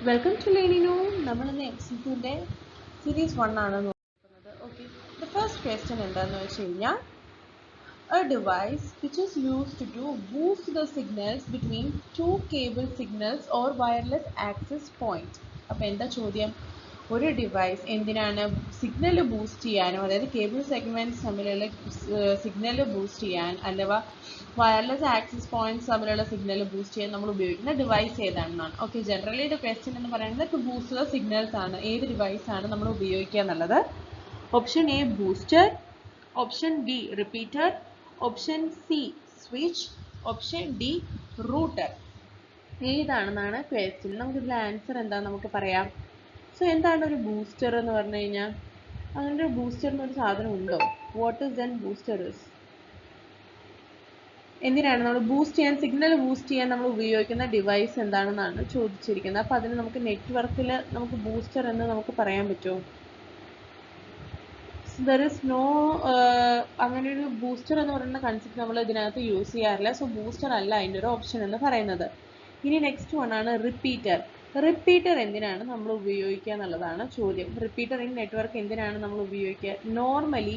Welcome to Lenino. നമ്മൾ ഇന്ന് എക്സിക്യൂട്ടിന്റെ series 1 ആണ് നോക്കുന്നത്. ഓക്കെ, the first question എന്താണെന്ന് വെച്ച് കഴിഞ്ഞാൽ a device which is used to boost the signals between two cable signals or wireless access point. അപ്പോൾ എന്താ ചോദ്യം? ഒരു ഡിവൈസ് എന്തിനാണ് സിഗ്നൽ ബൂസ്റ്റ് ചെയ്യാനോ, അതായത് കേബിൾ സെഗ്മെന്റ്സ് തമ്മിലുള്ള സിഗ്നൽ ബൂസ്റ്റ് ചെയ്യാൻ അഥവാ വയർലെസ് ആക്സസ് പോയിന്റ്സ് തമ്മിലുള്ള സിഗ്നൽ ബൂസ്റ്റ് ചെയ്യാൻ നമ്മൾ ഉപയോഗിക്കുന്ന ഡിവൈസ് ഏതാണെന്നാണ്. ഓക്കെ, ജനറലി ഇത് ക്വസ്റ്റ്യൻ എന്ന് പറയുന്നത് ടു ബൂസ്റ്റ് ദ സിഗ്നൽസ് ആണ്. ഏത് ഡിവൈസ് ആണ് നമ്മൾ ഉപയോഗിക്കുക എന്നുള്ളത്. Option A booster, option B repeater, option C switch, option D router. ഏതാണെന്നാണ് ക്വസ്റ്റ്യൻ. നമുക്കിതിൽ ആൻസർ എന്താ നമുക്ക് പറയാം. സോ എന്താണ് ഒരു ബൂസ്റ്റർ എന്ന് പറഞ്ഞു കഴിഞ്ഞാൽ? അങ്ങനെ ഒരു ബൂസ്റ്റർ എന്നൊരു സാധനം ഉണ്ടോ? What is then boosters? എന്തിനാണ് നമ്മൾ ബൂസ്റ്റ് ചെയ്യാൻ, സിഗ്നൽ ബൂസ്റ്റ് ചെയ്യാൻ നമ്മൾ ഉപയോഗിക്കുന്ന ഡിവൈസ് എന്താണെന്നാണ് ചോദിച്ചിരിക്കുന്നത്. അപ്പോൾ അതിന് നമുക്ക് നെറ്റ്വർക്കിൽ നമുക്ക് ബൂസ്റ്റർ എന്ന് നമുക്ക് പറയാൻ പറ്റുമോ? ദർ ഇസ് നോ അങ്ങനെ ഒരു ബൂസ്റ്റർ എന്ന് പറയുന്ന കൺസെപ്റ്റ് നമ്മൾ ഇതിനകത്ത് യൂസ് ചെയ്യാറില്ല. സോ ബൂസ്റ്റർ അല്ല അതിൻ്റെ ഒരു ഓപ്ഷൻ എന്ന് പറയുന്നത്. ഇനി നെക്സ്റ്റ് വൺ ആണ് റിപ്പീറ്റർ. റിപ്പീറ്റർ എന്തിനാണ് നമ്മൾ ഉപയോഗിക്കുക എന്നുള്ളതാണ് ചോദ്യം. റിപ്പീറ്റർ ഇൻ നെറ്റ്വർക്ക് എന്തിനാണ് നമ്മൾ ഉപയോഗിക്കുക? നോർമലി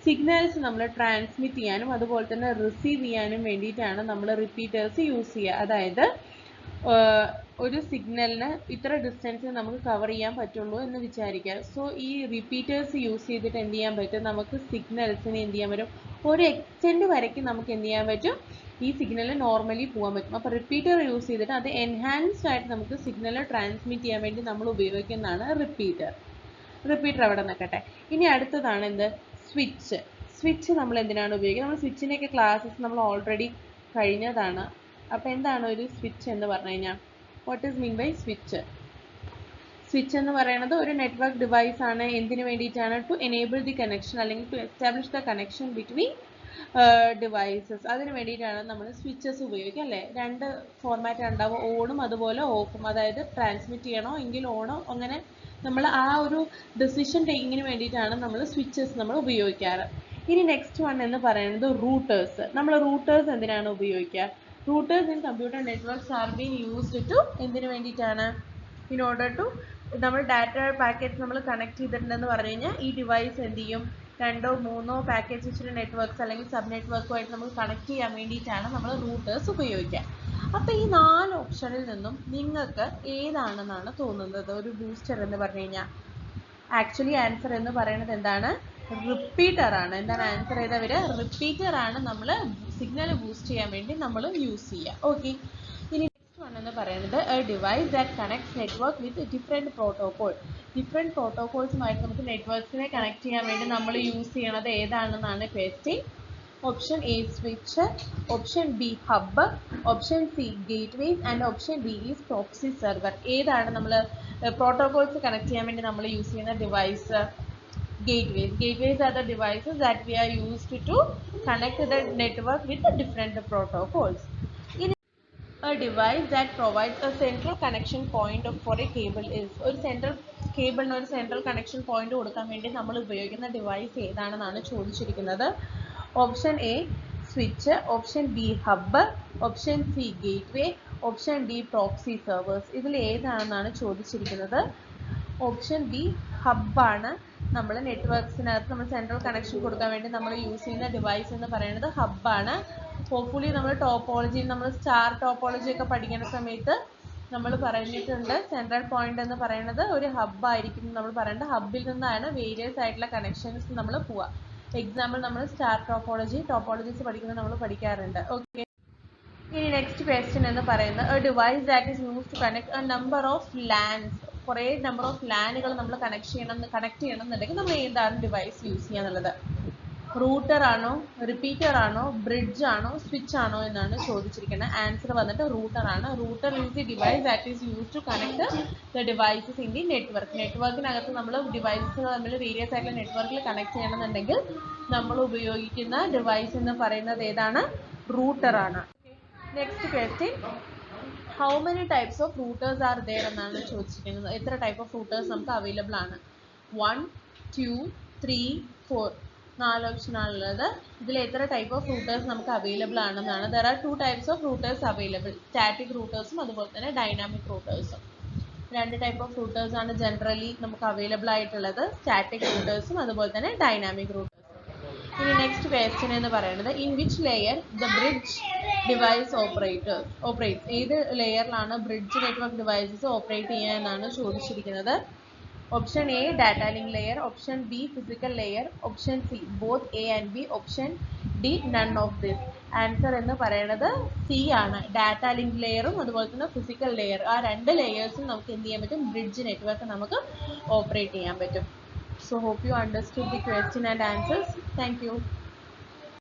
സിഗ്നൽസ് നമ്മൾ ട്രാൻസ്മിറ്റ് ചെയ്യാനും അതുപോലെ തന്നെ റിസീവ് ചെയ്യാനും വേണ്ടിയിട്ടാണ് നമ്മൾ റിപ്പീറ്റേഴ്സ് യൂസ് ചെയ്യുക. അതായത് ഒരു സിഗ്നലിന് ഇത്ര ഡിസ്റ്റൻസ് നമുക്ക് കവർ ചെയ്യാൻ പറ്റുള്ളൂ എന്ന് വിചാരിക്കുക. സോ ഈ റിപ്പീറ്റേഴ്സ് യൂസ് ചെയ്തിട്ട് എന്ത് ചെയ്യാൻ പറ്റും? നമുക്ക് സിഗ്നൽസിന് എന്ത് ചെയ്യാൻ പറ്റും? ഒരു എക്സ്റ്റെൻഡ് വരയ്ക്ക് നമുക്ക് എന്ത് ചെയ്യാൻ പറ്റും? ഈ സിഗ്നൽ നോർമലി പോകാൻ പറ്റും. അപ്പോൾ റിപ്പീറ്റർ യൂസ് ചെയ്തിട്ട് അത് എൻഹാൻസ്ഡ് ആയിട്ട് നമുക്ക് സിഗ്നൽ ട്രാൻസ്മിറ്റ് ചെയ്യാൻ വേണ്ടി നമ്മൾ ഉപയോഗിക്കുന്നതാണ് റിപ്പീറ്റർ. റിപ്പീറ്റർ അവിടെ നിൽക്കട്ടെ. ഇനി അടുത്തതാണ് എന്ത്? സ്വിച്ച്. സ്വിച്ച് നമ്മൾ എന്തിനാണ് ഉപയോഗിക്കുന്നത്? നമ്മൾ സ്വിച്ചിൻ്റെയൊക്കെ ക്ലാസ്സസ് നമ്മൾ ഓൾറെഡി കഴിഞ്ഞതാണ്. അപ്പോൾ എന്താണ് ഒരു സ്വിച്ച് എന്ന് പറഞ്ഞു കഴിഞ്ഞാൽ? What is mean by switch? Switch എന്ന് പറയുന്നത് ഒരു നെറ്റ്വർക്ക് ഡിവൈസ് ആണ്. എന്തിനു വേണ്ടിയിട്ടാണ്? ടു എനേബിൾ ദി കണക്ഷൻ അല്ലെങ്കിൽ to establish the connection between devices. അതിന് വേണ്ടിയിട്ടാണ് നമ്മൾ സ്വിച്ചസ് ഉപയോഗിക്കുക അല്ലേ? രണ്ട് ഫോർമാറ്റ് ഉണ്ടാവും, ഓണും അതുപോലെ ഓഫും. അതായത് ട്രാൻസ്മിറ്റ് ചെയ്യണോ എങ്കിൽ ഓണോ, അങ്ങനെ നമ്മൾ ആ ഒരു ഡെസിഷൻ ടേക്കിങ്ങിന് വേണ്ടിയിട്ടാണ് നമ്മൾ സ്വിച്ചസ് നമ്മൾ ഉപയോഗിക്കാറ്. ഇനി നെക്സ്റ്റ് വൺ എന്ന് പറയുന്നത് റൂട്ടേഴ്സ്. നമ്മൾ റൂട്ടേഴ്സ് എന്തിനാണ് ഉപയോഗിക്കുക? Routers in computer networks are been used to എന്തിനു വേണ്ടിയിട്ടാണ്? ഇൻ ഓർഡർ ടു നമ്മൾ ഡാറ്റ പാക്കറ്റ് നമ്മൾ കണക്ട് ചെയ്തിട്ടുണ്ടെന്ന് പറഞ്ഞു കഴിഞ്ഞാൽ ഈ ഡിവൈസ് എന്ത് ചെയ്യും? രണ്ടോ മൂന്നോ പാക്കറ്റ് വെച്ചിട്ട് നെറ്റ്വർക്ക്സ് അല്ലെങ്കിൽ സബ് നെറ്റ്വർക്കുമായിട്ട് നമുക്ക് കണക്ട് ചെയ്യാൻ വേണ്ടിയിട്ടാണ് നമ്മൾ റൂട്ടേഴ്സ് ഉപയോഗിക്കുക. അപ്പോൾ ഈ 4 ഓപ്ഷനിൽ നിന്നും നിങ്ങൾക്ക് ഏതാണെന്നാണ് തോന്നുന്നത് ഒരു ബൂസ്റ്റർ എന്ന് പറഞ്ഞു കഴിഞ്ഞാൽ? ആക്ച്വലി ആൻസർ എന്ന് പറയുന്നത് എന്താണ്? റിപ്പീറ്റർ ആണ്. എന്താണ് ആൻസർ ചെയ്തവർ? റിപ്പീറ്റർ ആണ് നമ്മൾ സിഗ്നൽ ബൂസ്റ്റ് ചെയ്യാൻ വേണ്ടി നമ്മൾ യൂസ് ചെയ്യുക. ഓക്കെ, ഇനി നെക്സ്റ്റ് വൺ എന്ന് പറയുന്നത് a device that connects network with different protocol. Different പ്രോട്ടോകോൾസുമായിട്ട് നമുക്ക് നെറ്റ്വർക്ക്സിനെ കണക്ട് ചെയ്യാൻ വേണ്ടി നമ്മൾ യൂസ് ചെയ്യണത് ഏതാണെന്നാണ് question. Option A switch, option B hub, option C gateways and option D is proxy server. ഏതാണ് നമ്മൾ പ്രോട്ടോകോൾസ് കണക്ട് ചെയ്യാൻ വേണ്ടി നമ്മൾ യൂസ് ചെയ്യുന്ന device? Gateways. Gateways are the devices that we are used to connect the network with the different protocols. In a device that provides a central connection point for a cable is ഒരു central കേബിളിന് ഒരു central connection point കൊടുക്കാൻ വേണ്ടി നമ്മൾ ഉപയോഗിക്കുന്ന device ഏതാണെന്നാണ് ചോദിച്ചിരിക്കുന്നത്. Option A switch, option B hub, option C gateway, option D proxy servers. ഇതിൽ ഏതാണെന്നാണ് ചോദിച്ചിരിക്കുന്നത്. ഓപ്ഷൻ ബി ഹബ്ബാണ്. നമ്മൾ നെറ്റ്വർക്ക്സിനകത്ത് നമ്മൾ സെൻട്രൽ കണക്ഷൻ കൊടുക്കാൻ വേണ്ടി നമ്മൾ യൂസ് ചെയ്യുന്ന ഡിവൈസ് എന്ന് പറയുന്നത് ഹബ്ബാണ്. ഹോപ്പ്ഫുള്ളി നമ്മൾ ടോപ്പോളജി, നമ്മൾ സ്റ്റാർ ടോപ്പോളജി ഒക്കെ പഠിക്കുന്ന സമയത്ത് നമ്മൾ പറഞ്ഞിട്ടുണ്ട് സെൻട്രൽ പോയിന്റ് എന്ന് പറയുന്നത് ഒരു ഹബ്ബായിരിക്കും. നമ്മൾ പറയുന്നത് ഹബ്ബിൽ നിന്നാണ് വേരിയസ് ആയിട്ടുള്ള കണക്ഷൻസ് നമ്മൾ പോവുക. എക്സാമ്പിൾ നമ്മൾ സ്റ്റാർ ടോപ്പോളജീസ് പഠിക്കുന്നത് നമ്മൾ പഠിക്കാറുണ്ട്. ഓക്കെ, ഇനി നെക്സ്റ്റ് ക്വസ്റ്റ്യൻ എന്ന് പറയുന്നത് a device that is used to connect a number of LANs. കുറേ നമ്പർ ഓഫ് ലാനുകൾ നമ്മൾ കണക്ട് ചെയ്യണം എന്നുണ്ടെങ്കിൽ നമ്മൾ ഏതാണ് ഡിവൈസ് യൂസ് ചെയ്യുക എന്നുള്ളത്? റൂട്ടർ ആണോ, റിപ്പീറ്റർ ആണോ, ബ്രിഡ്ജ് ആണോ, സ്വിച്ച് ആണോ എന്നാണ് ചോദിച്ചിരിക്കുന്നത്. ആൻസർ വന്നിട്ട് റൂട്ടർ ആണ്. Router is the device that is used to connect the devices in the network. നെറ്റ്വർക്കിനകത്ത് നമ്മൾ ഡിവൈസസ് തമ്മിൽ വേരിയസ് ആയിട്ടുള്ള നെറ്റ്വർക്കിൽ കണക്ട് ചെയ്യണമെന്നുണ്ടെങ്കിൽ നമ്മൾ ഉപയോഗിക്കുന്ന ഡിവൈസ് എന്ന് പറയുന്നത് ഏതാണ്? റൂട്ടർ ആണ്. Next question, how many types of routers are there എന്നാണ് ചോദിച്ചിരിക്കുന്നത്. എത്ര ടൈപ്പ് ഓഫ് റൂട്ടേഴ്സ് നമുക്ക് അവൈലബിൾ ആണ്? 1, 2, 3, 4. 4 ഓപ്ഷൻ ആണുള്ളത്. ഇതിൽ എത്ര ടൈപ്പ് ഓഫ് റൂട്ടേഴ്സ് നമുക്ക് അവൈലബിൾ ആണെന്നാണ്. There are 2 types of routers available. Static റൂട്ടേഴ്സും അതുപോലെ തന്നെ ഡൈനാമിക് റൂട്ടേഴ്സും. രണ്ട് ടൈപ്പ് ഓഫ് റൂട്ടേഴ്സ് ആണ് ജനറലി നമുക്ക് അവൈലബിൾ ആയിട്ടുള്ളത്, സ്റ്റാറ്റിക് റൂട്ടേഴ്സും അതുപോലെ തന്നെ ഡൈനാമിക് റൂട്ടേഴ്സും. ഇനി നെക്സ്റ്റ് ക്വസ്റ്റ്യൻ എന്ന് പറയുന്നത് in which layer the bridge device operates, ഏത് ലെയറിലാണ് ബ്രിഡ്ജ് നെറ്റ്വർക്ക് ഡിവൈസസ് ഓപ്പറേറ്റ് ചെയ്യുക എന്നാണ് ചോദിച്ചിരിക്കുന്നത്. Option A data link layer, option B physical layer, option C both A and B, option D none of this. Answer എന്ന് പറയുന്നത് C ആണ്. Data link ലെയറും അതുപോലെ തന്നെ ഫിസിക്കൽ ലെയർ, ആ രണ്ട് ലെയേഴ്സും നമുക്ക് എന്ത് ചെയ്യാൻ പറ്റും, ബ്രിഡ്ജ് നെറ്റ്വർക്ക് നമുക്ക് ഓപ്പറേറ്റ് ചെയ്യാൻ പറ്റും. So hope you understood the question and answers. Thank you.